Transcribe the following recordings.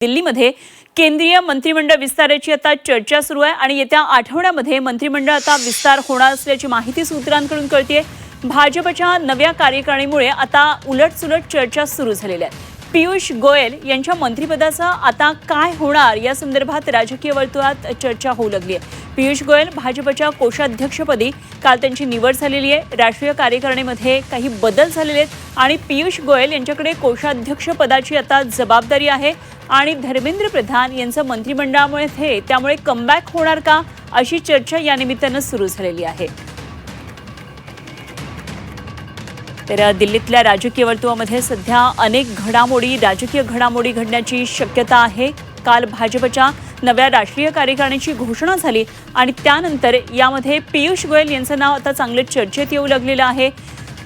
दिल्लीमध्ये केंद्रीय मंत्रिमंडळ विस्ताराची आता चर्चा सुरू आहे आणि येत्या आठवड्यामध्ये मंत्रिमंडळ आता विस्तार होणार असल्याची माहिती सूत्रांकडून कळतेय। भाजपच्या नव्या कार्यकारिणीमुळे आता उलटसुलट चर्चा सुरू झालेल्या आहेत। पीयूष गोयल यांच्या मंत्रिपदाचा आता काय होणार या संदर्भात राजकीय वर्तुळात चर्चा होऊ लागली आहे। पीयूष गोयल भाजपच्या कोषाध्यक्षपदी काल त्यांची निवड झालेली आहे। राष्ट्रीय कार्यकारिणीमध्ये काही बदल झालेले आहेत आणि पीयूष गोयल यांच्याकडे कोषाध्यक्ष पदाची आता जबाबदारी आहे आणि धर्मेंद्र प्रधान यांचं मंत्रिमंडळामुळे त्यामुळे कमबॅक होणार का अशी चर्चा या निमित्तानं सुरू झालेली आहे। तर दिल्लीतल्या राजकीय वर्तुळामध्ये सध्या अनेक राजकीय घडामोडी घडण्याची शक्यता आहे। काल भाजपच्या नव्या राष्ट्रीय कार्यकारिणीची घोषणा झाली आणि त्यानंतर यामध्ये पीयूष गोयल यांचं नाव आता चांगले चर्चेत येऊ लागलेलं आहे।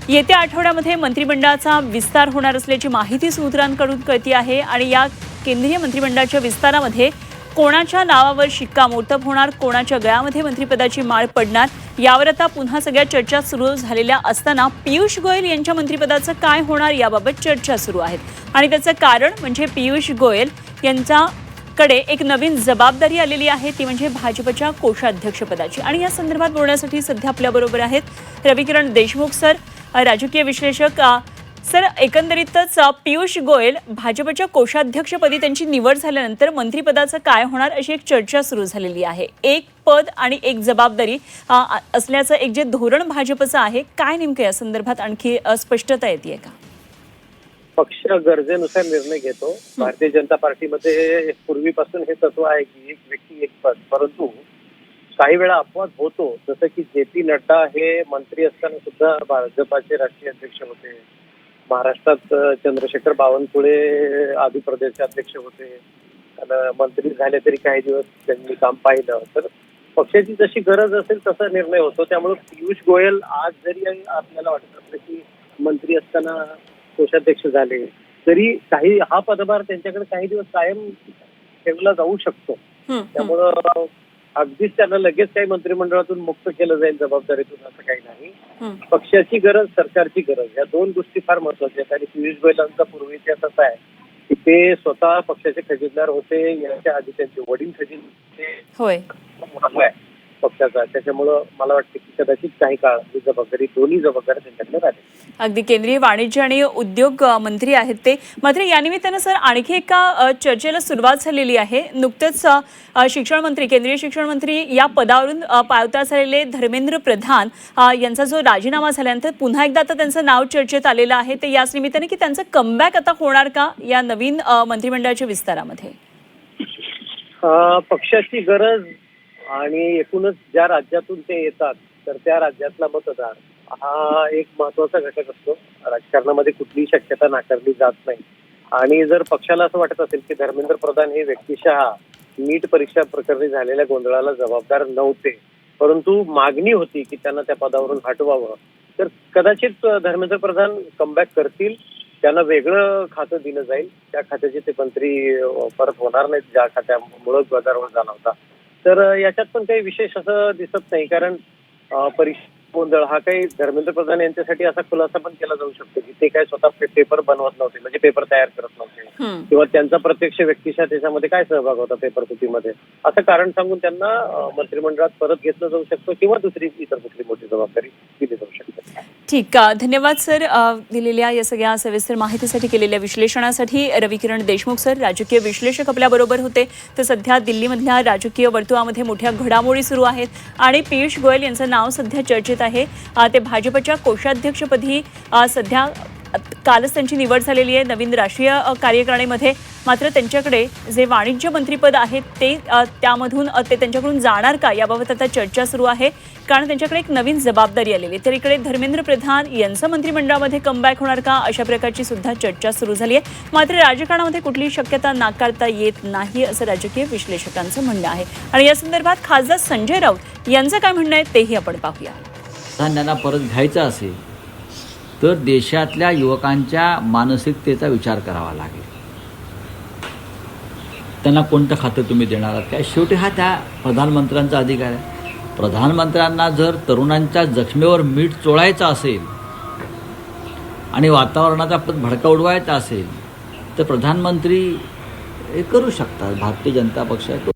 येत्या आठवड्यामध्ये मंत्रिमंडळाचा विस्तार होणार असल्याची माहिती सूत्रांकडून कळते आहे आणि या केंद्रीय मंत्रिमंडळाच्या विस्तारामध्ये कोणाच्या नावावर शिक्कामोर्तब होणार, कोणाच्या गळ्यामध्ये मंत्रिपदाची माळ पडणार यावर आता पुन्हा सगळ्या चर्चा सुरू झालेल्या असताना पीयूष गोयल यांच्या मंत्रिपदाचं काय होणार याबाबत चर्चा सुरू आहेत आणि त्याचं कारण म्हणजे पीयूष गोयल यांच्याकडे एक नवीन जबाबदारी आलेली आहे, ती म्हणजे भाजपच्या कोषाध्यक्षपदाची। आणि या संदर्भात बोलण्यासाठी सध्या आपल्याबरोबर आहेत रविकिरण देशमुख सर, राजकीय विश्लेषक। सर, एकंदरीतच पीयूष गोयल भाजपच्या कोषाध्यक्षपदी त्यांची निवड झाल्यानंतर मंत्रिपदाचं काय होणार अशी एक चर्चा सुरू झालेली आहे। एक पद आणि एक जबाबदारी असल्याचं एक जे धोरण भाजपचं आहे, काय नेमकं या संदर्भात आणखी स्पष्टता येते का? पक्ष गरजेनुसार निर्णय घेतो। भारतीय जनता पार्टीमध्ये पूर्वीपासून हे तत्व आहे की एक व्यक्ती एक पद, परंतु काही वेळा अपवाद होतो। जसं की जे.पी. नड्डा हे मंत्री असताना सुद्धा भाजपाचे राष्ट्रीय अध्यक्ष होते। महाराष्ट्रात चंद्रशेखर बावनकुळे आंध्र प्रदेशचे अध्यक्ष होते, मंत्री झाले तरी काही दिवस त्यांनी काम पाहिलं। तर पक्षाची जशी गरज असेल तसा निर्णय होतो। त्यामुळे पीयूष गोयल आज जरी आपल्याला वाटत असलं की मंत्री असताना कोषाध्यक्ष झाले तरी काही हा पदभार त्यांच्याकडे काही दिवस कायम ठेवला जाऊ शकतो। त्यामुळं अगदीच त्यांना लगेच काही मंत्रिमंडळातून मुक्त केलं जाईल जबाबदारीतून असं काही नाही। पक्षाची गरज, सरकारची गरज या दोन गोष्टी फार महत्वाच्या आहेत। आणि पीयूष गोयलांचा पूर्वी इतिहास असा आहे की ते स्वतः पक्षाचे खजिनदार होते, याच्या आधी त्यांचे वडील खजिनदार पक्षाचा। त्याच्यामुळं मला वाटतं की कदाचित काही काळ ही जबाबदारी, दोन्ही जबाबदारी त्यांच्याकडे राहते। अगदी केंद्रीय वाणिज्य आणि उद्योग मंत्री आहेत ते। मात्र या निमित्तानं सर आणखी एका चर्चेला सुरुवात झालेली आहे। नुकतेच केंद्रीय शिक्षण मंत्री या पदावरून पायउतार झालेले धर्मेंद्र प्रधान यांचा जो राजीनामा झाल्यानंतर पुन्हा एकदा आता त्यांचं नाव चर्चेत आलेलं आहे। ते याच निमित्ताने की त्यांचं कमबॅक आता होणार का या नवीन मंत्रिमंडळाच्या विस्तारामध्ये? पक्षाची गरज आणि एकूणच ज्या राज्यातून ते येतात तर त्या राज्यातला मतदार हा एक महत्वाचा घटक असतो। राजकारणामध्ये कुठलीही शक्यता नाकारली जात नाही। आणि जर पक्षाला असं वाटत असेल की धर्मेंद्र प्रधान हे व्यक्तिशः नीट परीक्षा प्रकरणी झालेल्या गोंधळाला जबाबदार नव्हते, परंतु मागणी होती की त्यांना त्या पदावरून हटवावं, तर कदाचित धर्मेंद्र प्रधान कमबॅक करतील। त्यांना वेगळं खातं दिलं जाईल, त्या खात्याचे ते मंत्री परत होणार नाहीत ज्या खात्यामुळे गदारोळ झाला होता। तर याच्यात पण काही विशेष असं दिसत नाही, कारण परीक्षा गोंधळ हा काही धर्मेंद्र प्रधान यांच्यासाठी असा खुलासा पण केला जाऊ शकतो की ते काय स्वतः पेपर बनवत नव्हते, म्हणजे पेपर तयार करत नव्हते किंवा त्यांचा प्रत्यक्ष व्यक्तिशः त्याच्यामध्ये काय सहभाग होता पेपर कुटीमध्ये, असं कारण सांगून त्यांना मंत्रिमंडळात परत घेतलं जाऊ शकतं किंवा इतर कुठली मोठी जबाबदारी दिली जाऊ शकते। ठीक, धन्यवाद सर दिलेल्या या सगळ्या सविस्तर माहितीसाठी, केलेल्या विश्लेषणासाठी। रविकिरण देशमुख सर, राजकीय विश्लेषक आपल्याबरोबर होते। तर सध्या दिल्लीमधल्या राजकीय वर्तुळामध्ये मोठ्या घडामोडी सुरू आहेत आणि पीयूष गोयल यांचं नाव सध्या चर्चेत आहे। ते भाजपच्या कोषाध्यक्षपदी सध्या कालच त्यांची निवड झालेली आहे नवीन राष्ट्रीय कार्यकारिणीमध्ये। मात्र त्यांच्याकडे जे वाणिज्य मंत्रिपद आहे ते त्यामधून ते त्यांच्याकडून जाणार का याबाबत आता चर्चा सुरू आहे, कारण त्यांच्याकडे एक नवीन जबाबदारी आलेली आहे। तर इकडे धर्मेंद्र प्रधान यांचं मंत्रिमंडळामध्ये कमबॅक होणार का अशा प्रकारची सुद्धा चर्चा सुरू झाली आहे। मात्र राजकारणामध्ये कुठलीही शक्यता नाकारता येत नाही असं राजकीय विश्लेषकांचं म्हणणं आहे। आणि या संदर्भात खासदार संजय राऊत यांचं काय म्हणणं आहे तेही आपण पाहूया। त्यांना परत घ्यायचं असेल तर देशातल्या युवकांच्या मानसिकतेचा विचार करावा लागेल। त्यांना कोणतं खातं तुम्ही देणार आहात काय, शेवटी हा त्या प्रधानमंत्र्यांचा अधिकार आहे। प्रधानमंत्र्यांना जर तरुणांच्या जखमेवर मीठ चोळायचं असेल आणि वातावरणाचा भडका उडवायचा असेल तर प्रधानमंत्री हे करू शकतात. भारतीय जनता पक्ष आहे तो